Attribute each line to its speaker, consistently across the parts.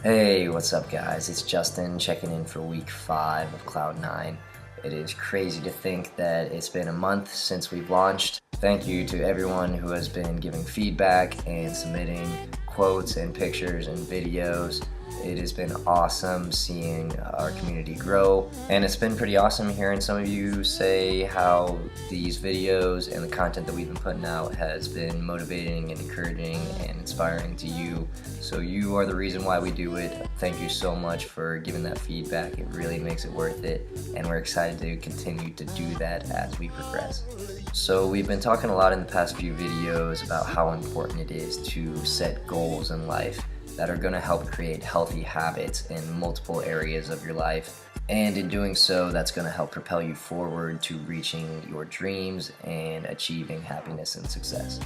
Speaker 1: Hey, what's up guys? It's Justin checking in for week 5 of Klowd9. It is crazy to think that it's been a month since we've launched. Thank you to everyone who has been giving feedback and submitting quotes and pictures and videos. It has been awesome seeing our community grow, and it's been pretty awesome hearing some of you say how these videos and the content that we've been putting out has been motivating and encouraging and inspiring to you. So you are the reason why we do it. Thank you so much for giving that feedback. It really makes it worth it, and we're excited to continue to do that as we progress. So we've been talking a lot in the past few videos about how important it is to set goals in life that are going to help create healthy habits in multiple areas of your life. And in doing so, that's going to help propel you forward to reaching your dreams and achieving happiness and success.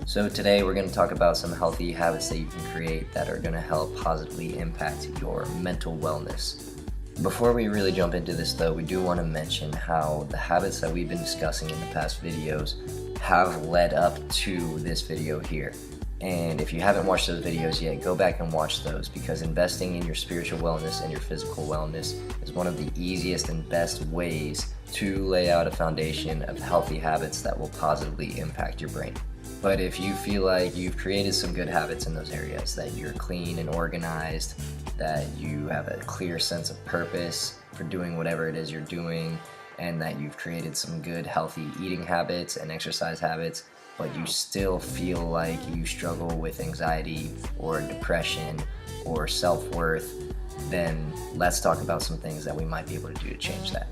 Speaker 1: So today we're going to talk about some healthy habits that you can create that are going to help positively impact your mental wellness. Before we really jump into this though, we do want to mention how the habits that we've been discussing in the past videos have led up to this video here. And if you haven't watched those videos yet, go back and watch those, because investing in your spiritual wellness and your physical wellness is one of the easiest and best ways to lay out a foundation of healthy habits that will positively impact your brain. But if you feel like you've created some good habits in those areas, that you're clean and organized, that you have a clear sense of purpose for doing whatever it is you're doing, and that you've created some good healthy eating habits and exercise habits, but you still feel like you struggle with anxiety or depression or self-worth, then let's talk about some things that we might be able to do to change that.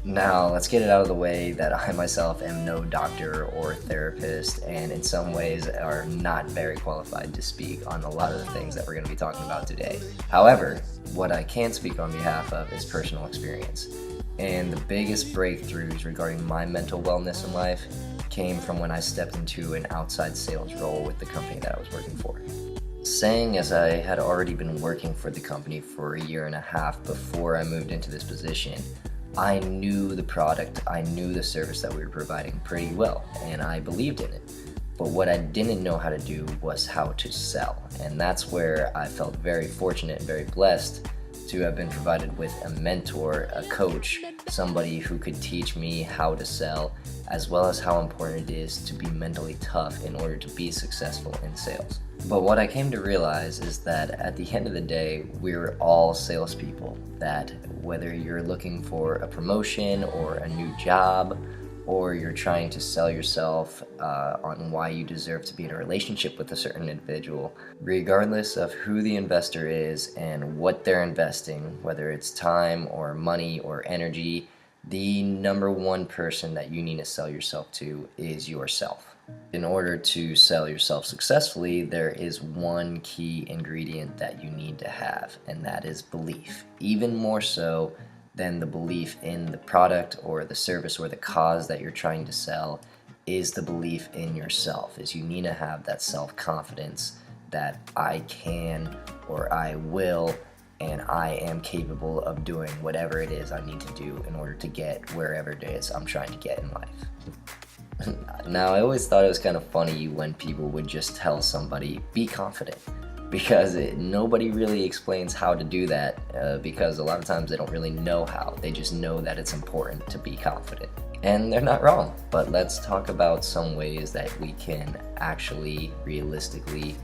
Speaker 1: Now, let's get it out of the way that I myself am no doctor or therapist, and in some ways are not very qualified to speak on a lot of the things that we're going to be talking about today. However, what I can speak on behalf of is personal experience. And the biggest breakthroughs regarding my mental wellness in life came from when I stepped into an outside sales role with the company that I was working for. Saying as I had already been working for the company for 1.5 years before I moved into this position, I knew the product, I knew the service that we were providing pretty well, and I believed in it. But what I didn't know how to do was how to sell, and that's where I felt very fortunate and very blessed to have been provided with a mentor, a coach, somebody who could teach me how to sell, as well as how important it is to be mentally tough in order to be successful in sales. But what I came to realize is that at the end of the day, we're all salespeople. That whether you're looking for a promotion or a new job, or you're trying to sell yourself on why you deserve to be in a relationship with a certain individual, regardless of who the investor is and what they're investing, whether it's time or money or energy, the number one person that you need to sell yourself to is yourself. In order to sell yourself successfully, there is one key ingredient that you need to have, and that is belief. Even more so than the belief in the product or the service or the cause that you're trying to sell is the belief in yourself. Is you need to have that self-confidence that I can or I will and I am capable of doing whatever it is I need to do in order to get wherever it is I'm trying to get in life. Now, I always thought it was kind of funny when people would just tell somebody, be confident, because nobody really explains how to do that, because a lot of times they don't really know how. They just know that it's important to be confident. And they're not wrong, but let's talk about some ways that we can actually realistically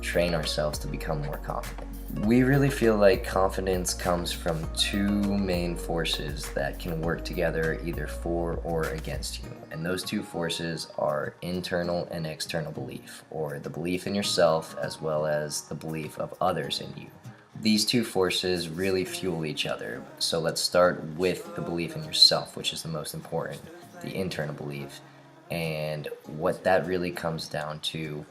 Speaker 1: train ourselves to become more confident. We really feel like confidence comes from two main forces that can work together either for or against you. And those two forces are internal and external belief, or the belief in yourself as well as the belief of others in you. These two forces really fuel each other. So let's start with the belief in yourself, which is the most important, the internal belief. And what that really comes down to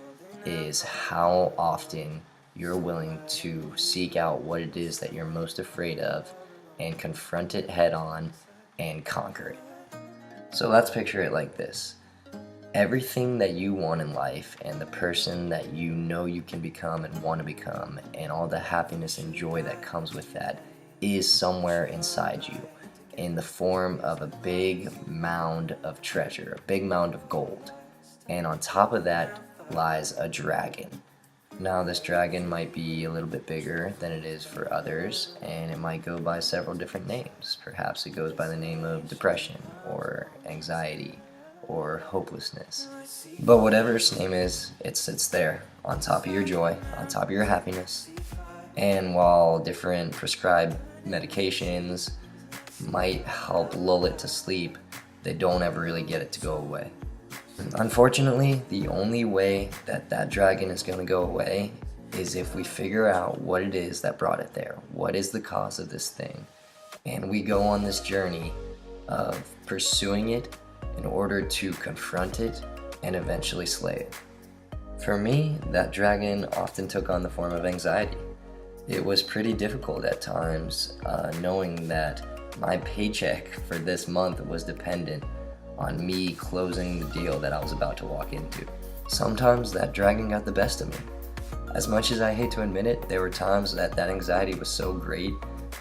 Speaker 1: is how often you're willing to seek out what it is that you're most afraid of and confront it head on and conquer it. So let's picture it like this. Everything that you want in life and the person that you know you can become and want to become and all the happiness and joy that comes with that is somewhere inside you in the form of a big mound of treasure, a big mound of gold. And on top of that lies a dragon. Now this dragon might be a little bit bigger than it is for others, and it might go by several different names. Perhaps it goes by the name of depression, or anxiety, or hopelessness. But whatever its name is, it sits there, on top of your joy, on top of your happiness. And while different prescribed medications might help lull it to sleep, they don't ever really get it to go away. Unfortunately, the only way that that dragon is going to go away is if we figure out what it is that brought it there. What is the cause of this thing? And we go on this journey of pursuing it in order to confront it and eventually slay it. For me, that dragon often took on the form of anxiety. It was pretty difficult at times, knowing that my paycheck for this month was dependent on me closing the deal that I was about to walk into. Sometimes that dragon got the best of me. As much as I hate to admit it, there were times that anxiety was so great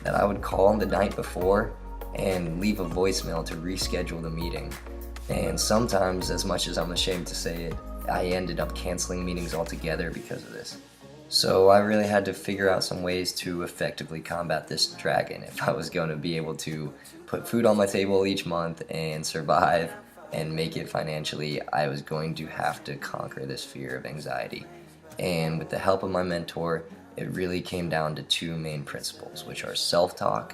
Speaker 1: that I would call the night before and leave a voicemail to reschedule the meeting. And sometimes, as much as I'm ashamed to say it, I ended up canceling meetings altogether because of this. So I really had to figure out some ways to effectively combat this dragon if I was going to be able to put food on my table each month and survive and make it financially. I was going to have to conquer this fear of anxiety. And with the help of my mentor, it really came down to two main principles, which are self-talk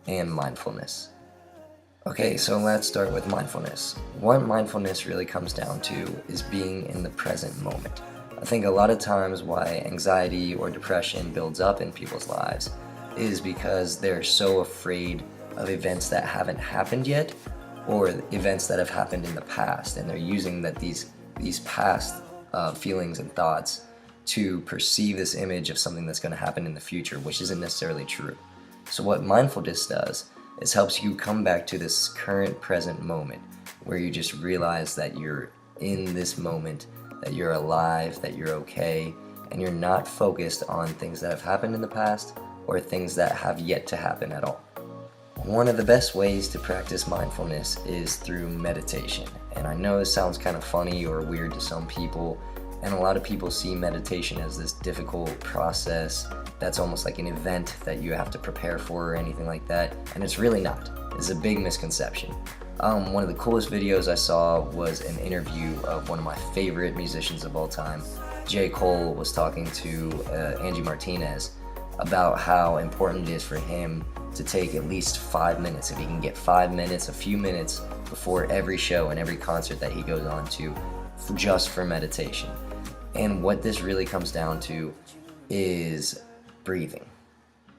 Speaker 1: and mindfulness. Okay, so let's start with mindfulness. What mindfulness really comes down to is being in the present moment. I think a lot of times why anxiety or depression builds up in people's lives is because they're so afraid of events that haven't happened yet, or events that have happened in the past, and they're using these past feelings and thoughts to perceive this image of something that's going to happen in the future, which isn't necessarily true. So what mindfulness does is helps you come back to this current present moment where you just realize that you're in this moment, that you're alive, that you're okay, and you're not focused on things that have happened in the past or things that have yet to happen at all. One of the best ways to practice mindfulness is through meditation. And I know this sounds kind of funny or weird to some people, and a lot of people see meditation as this difficult process that's almost like an event that you have to prepare for or anything like that, and it's really not. It's a big misconception. One of the coolest videos I saw was an interview of one of my favorite musicians of all time. J. Cole was talking to Angie Martinez about how important it is for him to take at least 5 minutes, if he can get 5 minutes, a few minutes before every show and every concert that he goes on to, just for meditation. And what this really comes down to is breathing.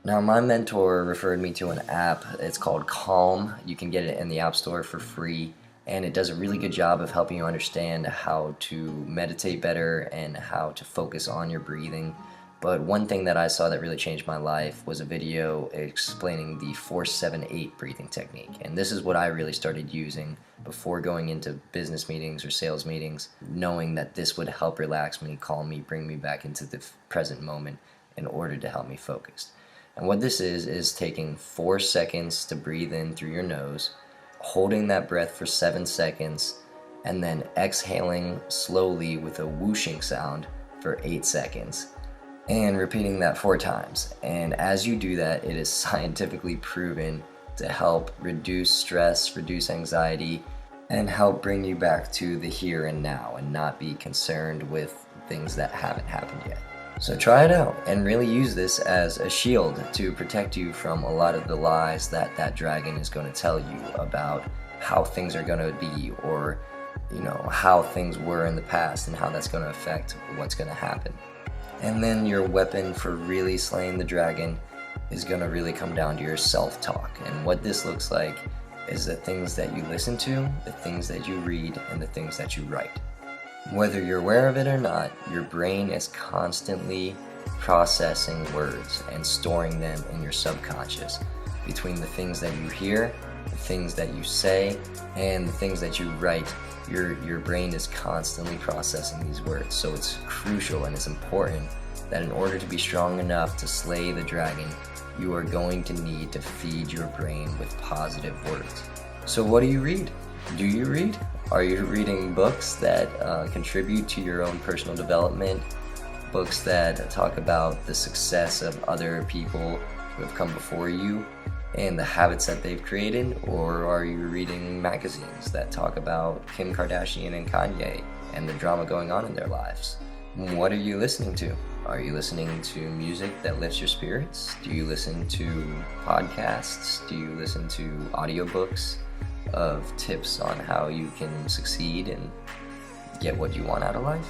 Speaker 1: Now, my mentor referred me to an app. It's called Calm. You can get it in the App Store for free, and it does a really good job of helping you understand how to meditate better and how to focus on your breathing. But one thing that I saw that really changed my life was a video explaining the 4-7-8 breathing technique. And this is what I really started using before going into business meetings or sales meetings, knowing that this would help relax me, calm me, bring me back into the present moment in order to help me focus. And what this is taking 4 seconds to breathe in through your nose, holding that breath for 7 seconds, and then exhaling slowly with a whooshing sound for 8 seconds. And repeating that 4 times. And as you do that, it is scientifically proven to help reduce stress, reduce anxiety, and help bring you back to the here and now and not be concerned with things that haven't happened yet. So try it out and really use this as a shield to protect you from a lot of the lies that that dragon is going to tell you about how things are going to be, or how things were in the past and how that's going to affect what's going to happen. And then your weapon for really slaying the dragon is going to really come down to your self-talk. And what this looks like is the things that you listen to, the things that you read, and the things that you write. Whether you're aware of it or not, your brain is constantly processing words and storing them in your subconscious. Between the things that you hear, the things that you say, and the things that you write, your brain is constantly processing these words. So it's crucial and it's important that in order to be strong enough to slay the dragon, you are going to need to feed your brain with positive words. So what do you read? Do you read? Are you reading books that contribute to your own personal development? books that talk about the success of other people who have come before you and the habits that they've created? Or are you reading magazines that talk about Kim Kardashian and Kanye and the drama going on in their lives? What are you listening to? Are you listening to music that lifts your spirits? Do you listen to podcasts? Do you listen to audiobooks of tips on how you can succeed and get what you want out of life?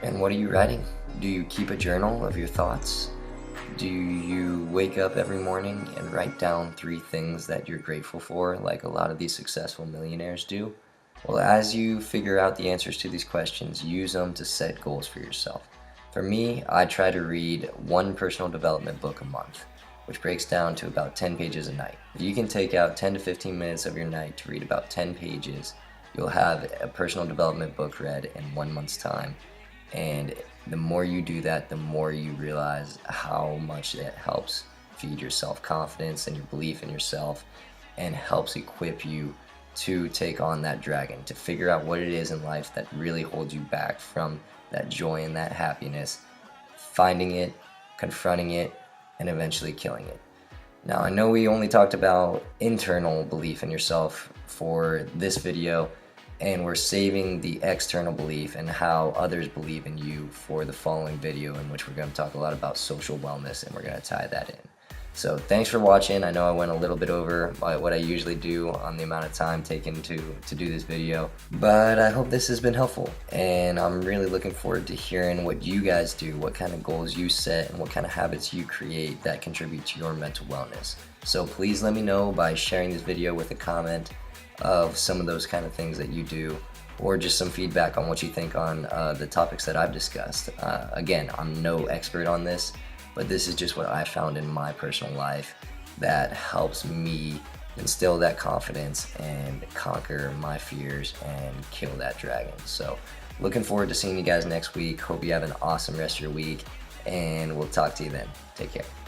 Speaker 1: And what are you writing? Do you keep a journal of your thoughts? Do you wake up every morning and write down 3 things that you're grateful for, like a lot of these successful millionaires do? Well, as you figure out the answers to these questions, use them to set goals for yourself. For me, I try to read 1 personal development book a month, which breaks down to about 10 pages a night. If you can take out 10 to 15 minutes of your night to read about 10 pages, you'll have a personal development book read in 1 month's time. And the more you do that, the more you realize how much it helps feed your self-confidence and your belief in yourself, and helps equip you to take on that dragon, to figure out what it is in life that really holds you back from that joy and that happiness, finding it, confronting it, and eventually killing it. Now, I know we only talked about internal belief in yourself for this video, and we're saving the external belief and how others believe in you for the following video, in which we're going to talk a lot about social wellness, and we're going to tie that in. So thanks for watching. I know I went a little bit over what I usually do on the amount of time taken to do this video, but I hope this has been helpful, and I'm really looking forward to hearing what you guys do, what kind of goals you set, and what kind of habits you create that contribute to your mental wellness. So please let me know by sharing this video with a comment of some of those kind of things that you do, or just some feedback on what you think on the topics that I've discussed. Again, I'm no expert on this, but this is just what I found in my personal life that helps me instill that confidence and conquer my fears and kill that dragon. So looking forward to seeing you guys next week. Hope you have an awesome rest of your week, and we'll talk to you then. Take care.